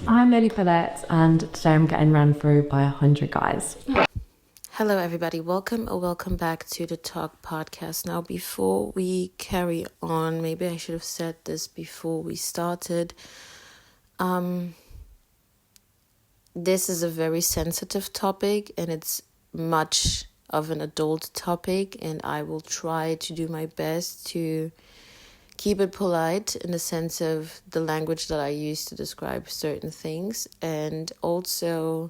I'm Lily Paulette, and today I'm getting ran through by 100 guys. Hello, everybody. Welcome back to the Talk podcast. Now, before we carry on, maybe I should have said this before we started. This is a very sensitive topic, and it's much of an adult topic, and I will try to do my best to keep it polite in the sense of the language that I use to describe certain things. And also,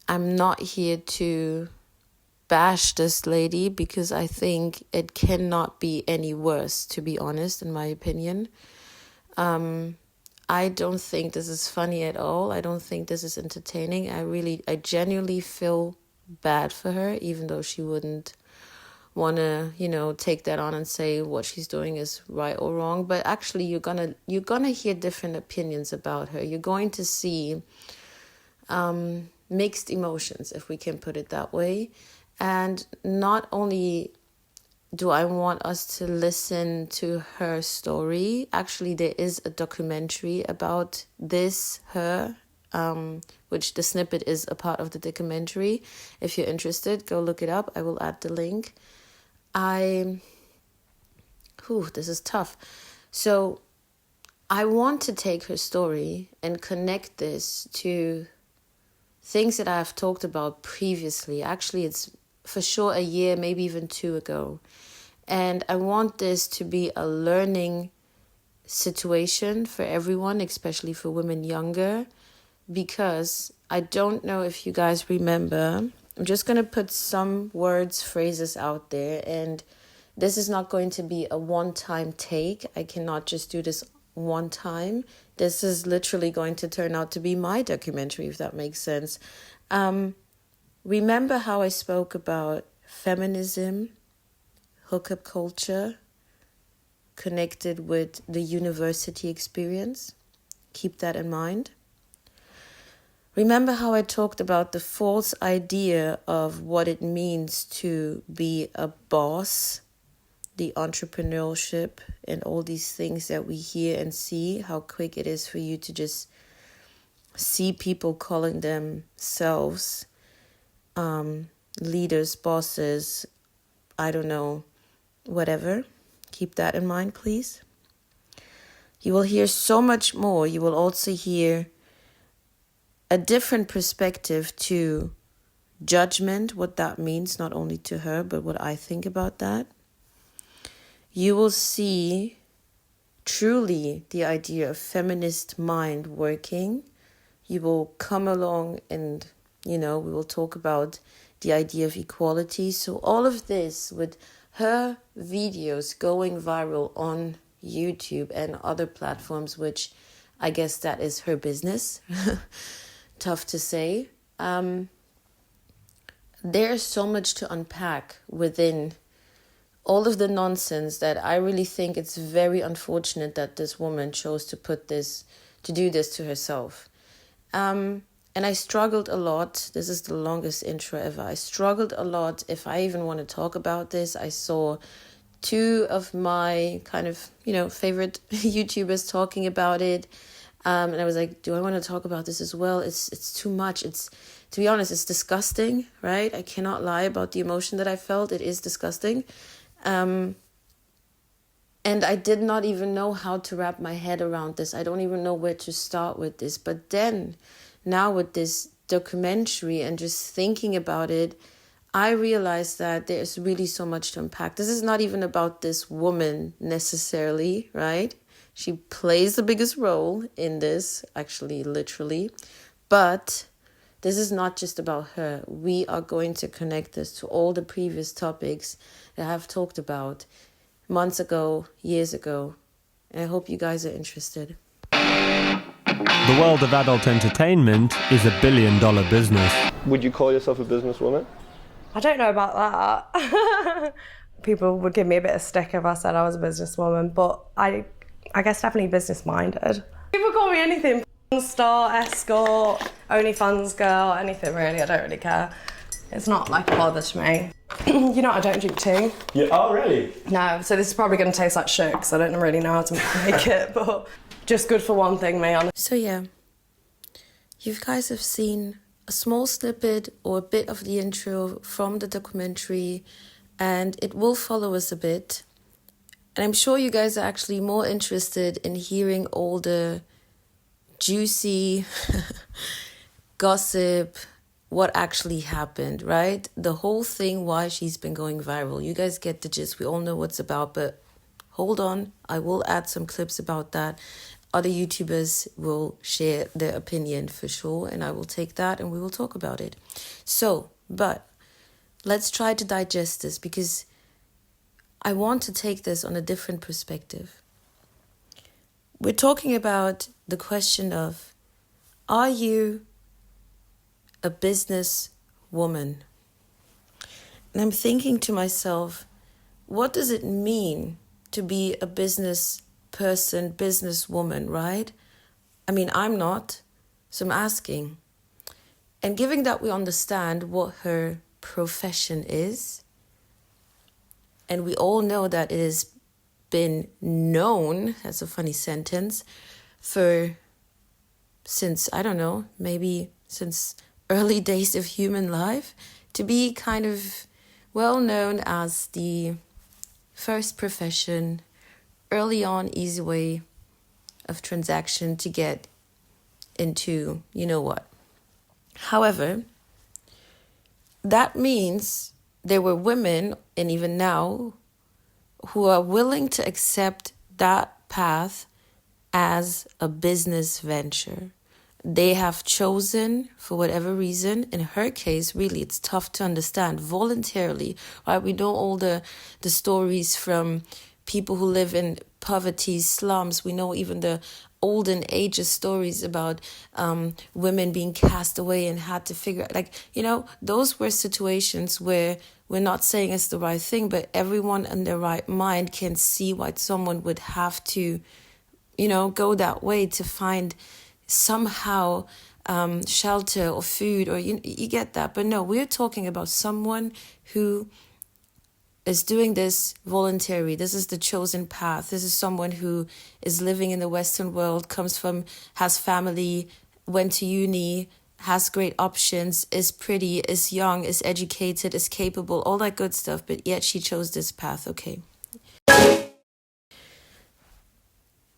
I'm not here to bash this lady because I think it cannot be any worse, to be honest, in my opinion. I don't think this is funny at all. I don't think this is entertaining. I genuinely feel bad for her, even though she wouldn't want to, take that on and say what she's doing is right or wrong. But actually, you're gonna hear different opinions about her. You're going to see mixed emotions, if we can put it that way. And not only do I want us to listen to her story, actually there is a documentary about her, which the snippet is a part of the documentary. If you're interested, go look it up. I will add the link. This is tough. So I want to take her story and connect this to things that I've talked about previously. Actually, it's for sure a year, maybe even 2 ago. And I want this to be a learning situation for everyone, especially for women younger, because I don't know if you guys remember. I'm just going to put some words, phrases out there, and this is not going to be a one-time take. I cannot just do this one time. This is literally going to turn out to be my documentary, if that makes sense. Remember how I spoke about feminism, hookup culture, connected with the university experience? Keep that in mind. Remember how I talked about the false idea of what it means to be a boss, the entrepreneurship, and all these things that we hear and see, how quick it is for you to just see people calling themselves leaders, bosses, I don't know, whatever. Keep that in mind, please. You will hear so much more. You will also hear a different perspective to judgment, what that means, not only to her, but what I think about that. You will see truly the idea of feminist mind working. You will come along and, we will talk about the idea of equality. So all of this with her videos going viral on YouTube and other platforms, which I guess that is her business. Tough to say. There's so much to unpack within all of the nonsense that I really think it's very unfortunate that this woman chose to do this to herself. And I struggled a lot. This is the longest intro ever. I struggled a lot if I even want to talk about this. I saw 2 of my kind of, favorite YouTubers talking about it. And I was like, do I want to talk about this as well? It's too much. To be honest, it's disgusting, right? I cannot lie about the emotion that I felt. It is disgusting. And I did not even know how to wrap my head around this. I don't even know where to start with this. But then, now with this documentary and just thinking about it, I realized that there's really so much to unpack. This is not even about this woman necessarily, right? She plays the biggest role in this, actually, literally. But this is not just about her. We are going to connect this to all the previous topics that I've talked about months ago, years ago. And I hope you guys are interested. The world of adult entertainment is $1 billion business. Would you call yourself a businesswoman? I don't know about that. People would give me a bit of stick if I said I was a businesswoman, but I guess definitely business-minded. People call me anything, star, escort, OnlyFans girl, anything really, I don't really care. It's not like a bother to me. I don't drink tea. Yeah. Oh, really? No, so this is probably going to taste like shit because I don't really know how to make it, but just good for one thing, me. So yeah, you guys have seen a small snippet or a bit of the intro from the documentary, and it will follow us a bit. And I'm sure you guys are actually more interested in hearing all the juicy gossip, what actually happened, right? The whole thing, why she's been going viral. You guys get the gist. We all know what's about, but hold on. I will add some clips about that. Other YouTubers will share their opinion for sure, and I will take that and we will talk about it. So, but let's try to digest this because I want to take this on a different perspective. We're talking about the question of, are you a business woman? And I'm thinking to myself, what does it mean to be a business person, business woman, right? I mean, I'm not, so I'm asking. And given that we understand what her profession is, and we all know that it has been known, that's a funny sentence, since, I don't know, maybe since early days of human life, to be kind of well known as the first profession, early on, easy way of transaction to get into you know what. However, that means there were women, and even now, who are willing to accept that path as a business venture. They have chosen, for whatever reason, in her case, really, it's tough to understand, voluntarily, right? We know all the stories from people who live in poverty, slums. We know even the olden ages stories about women being cast away and had to figure out, those were situations where we're not saying it's the right thing, but everyone in their right mind can see why someone would have to, go that way to find somehow shelter or food, or you get that. But no, we're talking about someone who is doing this voluntary. This is the chosen path. This is someone who is living in the Western world, has family, went to uni, has great options, is pretty, is young, is educated, is capable, all that good stuff, but yet she chose this path, okay.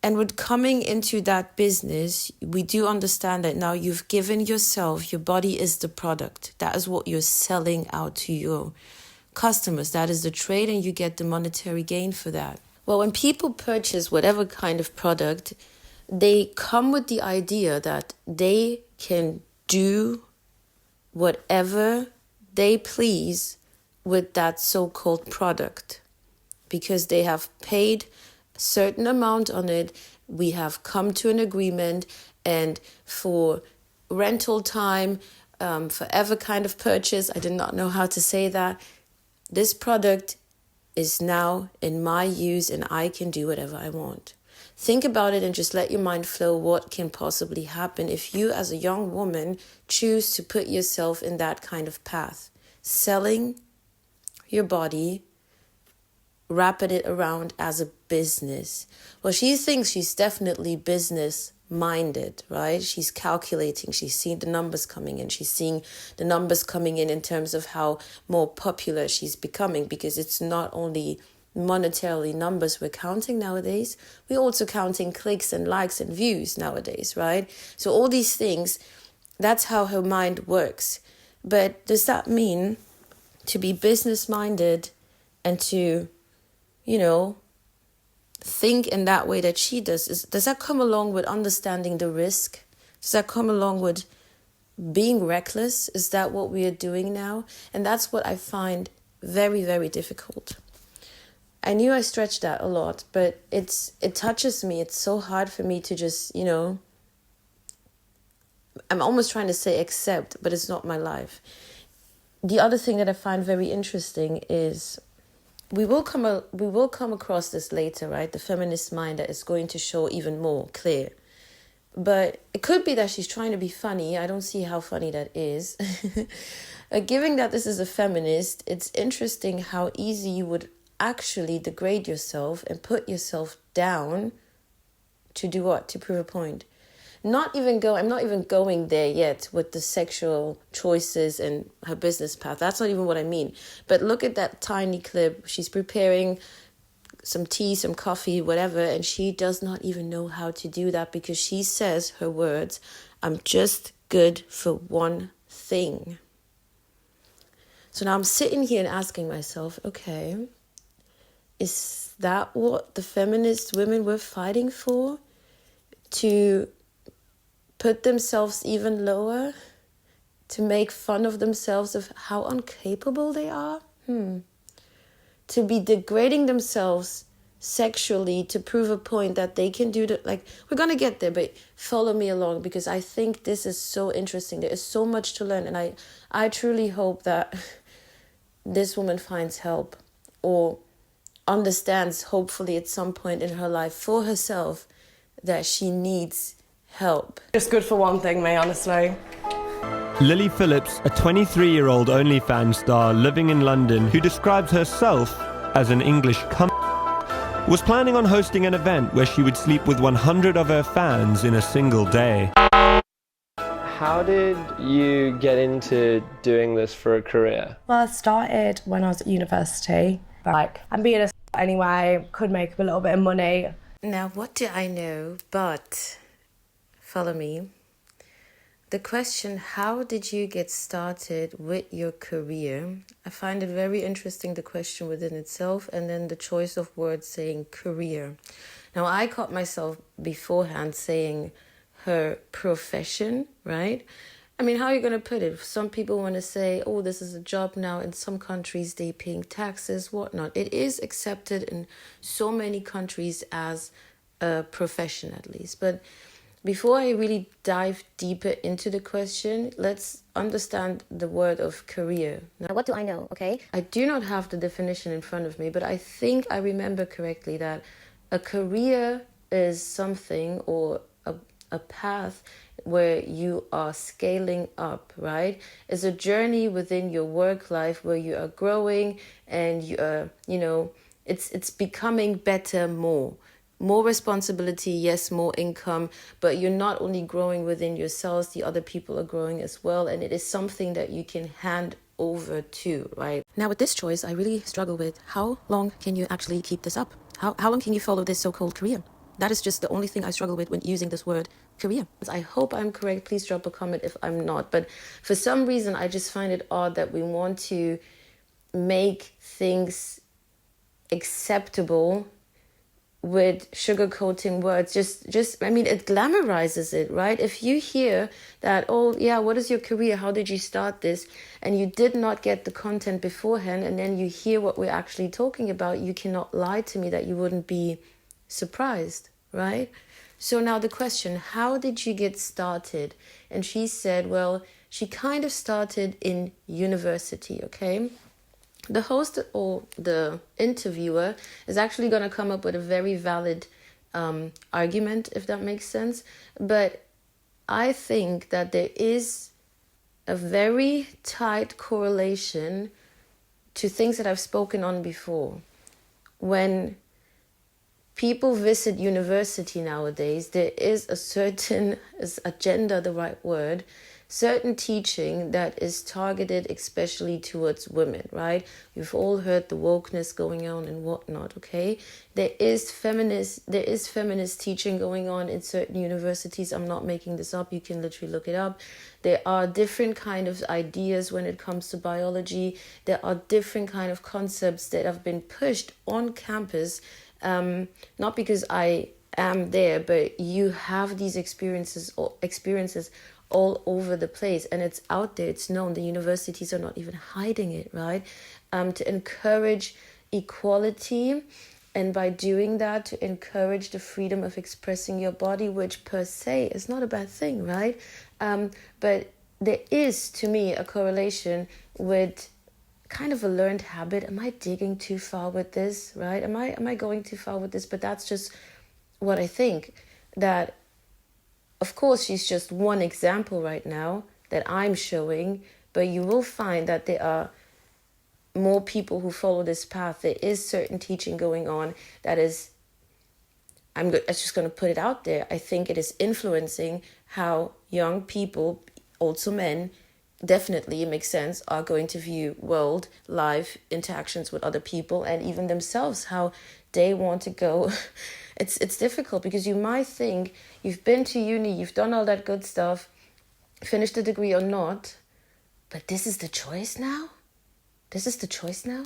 And with coming into that business, we do understand that now you've given yourself, your body is the product. That is what you're selling out to your customers. That is the trade, and you get the monetary gain for that. Well, when people purchase whatever kind of product, they come with the idea that they can do whatever they please with that so-called product because they have paid a certain amount on it. We have come to an agreement, and for rental time, forever kind of purchase, I did not know how to say that, this product is now in my use and I can do whatever I want. Think about it and just let your mind flow what can possibly happen if you as a young woman choose to put yourself in that kind of path. Selling your body, wrapping it around as a business. Well, she thinks she's definitely business minded, right? She's calculating, she's seeing the numbers coming in, she's seeing the numbers coming in terms of how more popular she's becoming, because it's not only monetarily numbers we're counting nowadays, we're also counting clicks and likes and views nowadays, right? So all these things, that's how her mind works. But does that mean to be business minded and to, think in that way that she does? Does that come along with understanding the risk? Does that come along with being reckless? Is that what we are doing now? And that's what I find very, very difficult. I knew I stretched that a lot, but it touches me. It's so hard for me to just, I'm almost trying to say accept, but it's not my life. The other thing that I find very interesting is we will come across this later, right? The feminist mind that is going to show even more clear. But it could be that she's trying to be funny. I don't see how funny that is. Given that this is a feminist, it's interesting how easy you would actually degrade yourself and put yourself down to do what? To prove a point. I'm not even going there yet with the sexual choices and her business path. That's not even what I mean. But look at that tiny clip. She's preparing some tea, some coffee, whatever, and she does not even know how to do that because she says her words, I'm just good for one thing. So now I'm sitting here and asking myself, okay, is that what the feminist women were fighting for? To put themselves even lower? To make fun of themselves of how incapable they are? To be degrading themselves sexually to prove a point that they can do that. Like, we're gonna get there, but follow me along because I think this is so interesting. There is so much to learn, and I truly hope that this woman finds help or understands, hopefully at some point in her life for herself, that she needs help. Just good for one thing, me, honestly. Lily Phillips, a 23-year-old OnlyFans star living in London who describes herself as an English was planning on hosting an event where she would sleep with 100 of her fans in a single day. How did you get into doing this for a career? Well, I started when I was at university. Like, I'm being a anyway, could make a little bit of money. Now, what do I know? But follow me. The question, how did you get started with your career? I find it very interesting, the question within itself, and then the choice of words saying career. Now, I caught myself beforehand saying her profession, right? I mean, how are you going to put it? Some people want to say, oh, this is a job now. In some countries, they paying taxes, whatnot. It is accepted in so many countries as a profession, at least. But before I really dive deeper into the question, let's understand the word of career. Now, What do I know, okay? I do not have the definition in front of me, but I think I remember correctly that a career is something or a path where you are scaling up, right? It's a journey within your work life where you are growing and you are, it's becoming better more responsibility, yes, more income, but you're not only growing within yourselves, the other people are growing as well, and it is something that you can hand over to, right? Now, with this choice, I really struggle with how long can you actually keep this up? How long can you follow this so-called career? That is just the only thing I struggle with when using this word career. I hope I'm correct. Please drop a comment if I'm not. But for some reason, I just find it odd that we want to make things acceptable with sugarcoating words. Just I mean, it glamorizes it, right? If you hear that, oh yeah, what is your career? How did you start this? And you did not get the content beforehand, and then you hear what we're actually talking about, you cannot lie to me that you wouldn't be surprised, right? So now the question, how did you get started? And she said, well, she kind of started in university, okay? The host or the interviewer is actually going to come up with a very valid argument, if that makes sense. But I think that there is a very tight correlation to things that I've spoken on before. When people visit university nowadays, there is a certain, is agenda the right word, certain teaching that is targeted especially towards women, right? We've all heard the wokeness going on and whatnot, okay? There is feminist teaching going on in certain universities. I'm not making this up. You can literally look it up. There are different kind of ideas when it comes to biology. There are different kind of concepts that have been pushed on campus, not because I am there, but you have these experiences all over the place, and it's out there, it's known. The universities are not even hiding it, right? To encourage equality, and by doing that, to encourage the freedom of expressing your body, which per se is not a bad thing, right? But there is, to me, a correlation with kind of a learned habit. Am I digging too far with this, right? Am I going too far with this? But that's just what I think. That, of course, she's just one example right now that I'm showing, but you will find that there are more people who follow this path. There is certain teaching going on that is I'm just going to put it out there. I think it is influencing how young people, also men, definitely, it makes sense, are going to view world, life, interactions with other people, and even themselves, how they want to go. It's difficult because you might think you've been to uni, you've done all that good stuff, finished a degree or not, but this is the choice now? This is the choice now?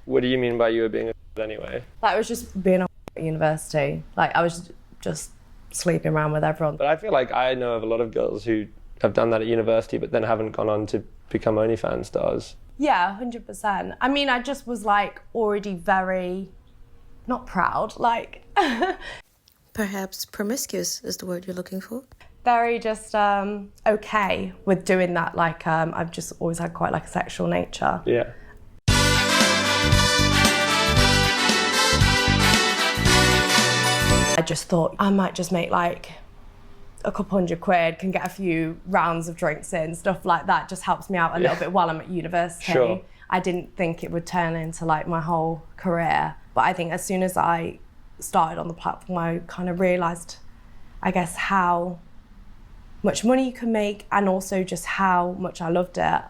What do you mean by you were being a anyway? Like, I was just being at university. Like, I was just sleeping around with everyone. But I feel like I know of a lot of girls who have done that at university but then haven't gone on to become OnlyFans stars. Yeah, 100%. I mean, I just was like already very, not proud, like... Perhaps promiscuous is the word you're looking for? Very just okay with doing that. Like, I've just always had quite like a sexual nature. Yeah. I just thought I might just make like a couple £100, can get a few rounds of drinks in, stuff like that. Just helps me out a little bit while I'm at university. Sure. I didn't think it would turn into like my whole career. But I think as soon as I started on the platform, I kind of realised, I guess, how much money you can make and also just how much I loved it.